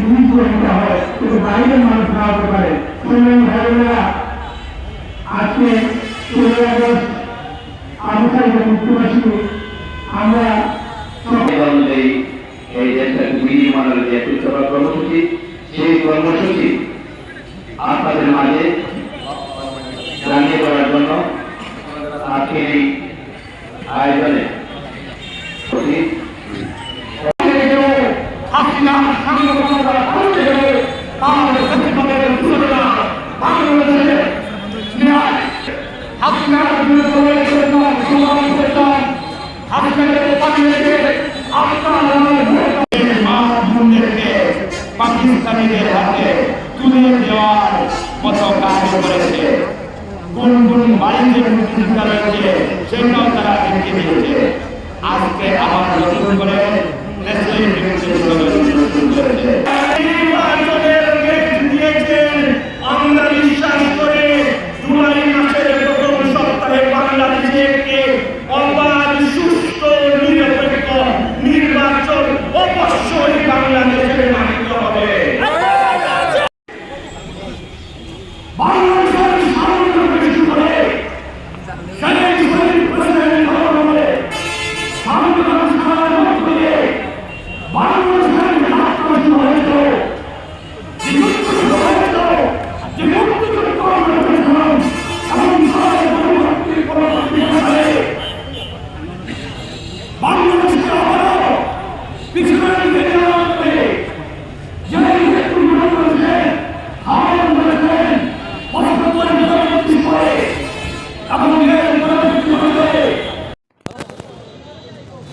জিনিস করে নিতে হয়, কিন্তু বাইরের মানুষ না হতে পারে। ভাইরা আজকে 16 আগস্ট আবু সাইদের মুক্তিবাসী আমরা অনুযায়ী এই দেশটাকে বিনির্মাণের যে কর্মসূচি, সেই কর্মসূচি আপনাদের মাঝে জানিয়ে দেওয়ার জন্য আজকের এই আয়োজনে পাকিস্তানিদের হাতে তুলে দেওয়ার মতো কাজ করেছে। কোন কোন বাড়িতে মুক্তিযোদ্ধা রয়েছে সেটাও তারা দেখিয়ে দিয়েছে। আজকে আবার নতুন করে আমরা বিশ্বাস করি জুলাই মাসের প্রথম সপ্তাহে বাংলাদেশে একটি অবাধ, সুস্থ, নিরপেক্ষ নির্বাচন অবশ্যই বাংলাদেশে মানিত হবে।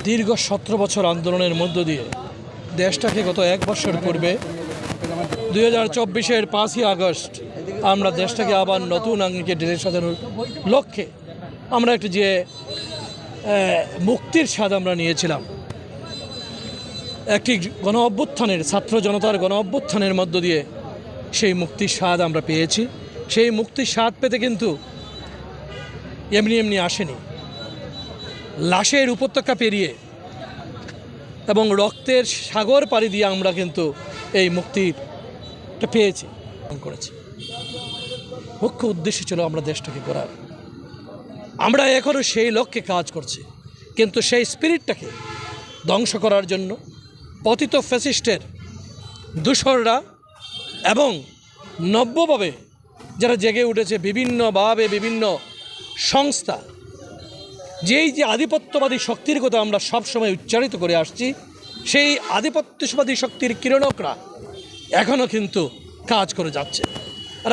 দীর্ঘ 17 বছর আন্দোলনের মধ্য দিয়ে দেশটাকে গত 1 বছর পূর্বে 2024-এর 5ই আগস্ট আমরা দেশটাকে আবার নতুন আঙ্গিকে ঢেলে সাজানোর লক্ষ্যে আমরা একটি যে মুক্তির স্বাদ আমরা নিয়েছিলাম। একটি গণ অভ্যুত্থানের, ছাত্র জনতার গণ অভ্যুত্থানের মধ্য দিয়ে সেই মুক্তির স্বাদ আমরা পেয়েছি। সেই মুক্তির স্বাদ পেতে কিন্তু এমনি এমনি আসেনি। লাশের উপত্যকা পেরিয়ে এবং রক্তের সাগর পাড়ি দিয়ে আমরা কিন্তু এই মুক্তিটা পেয়েছি, করেছি। মুখ্য উদ্দেশ্য ছিল আমরা দেশটাকে গড়ার। আমরা এখনও সেই লক্ষ্যে কাজ করছি, কিন্তু সেই স্পিরিটটাকে ধ্বংস করার জন্য পতিত ফ্যাসিস্টের দূষররা এবং নব্যভাবে যারা জেগে উঠেছে বিভিন্নভাবে বিভিন্ন সংস্থা, যেই যে আধিপত্যবাদী শক্তির কথা আমরা সবসময় উচ্চারিত করে আসছি, সেই আধিপত্যবাদী শক্তির কিরণকরা এখনও কিন্তু কাজ করে যাচ্ছে। আর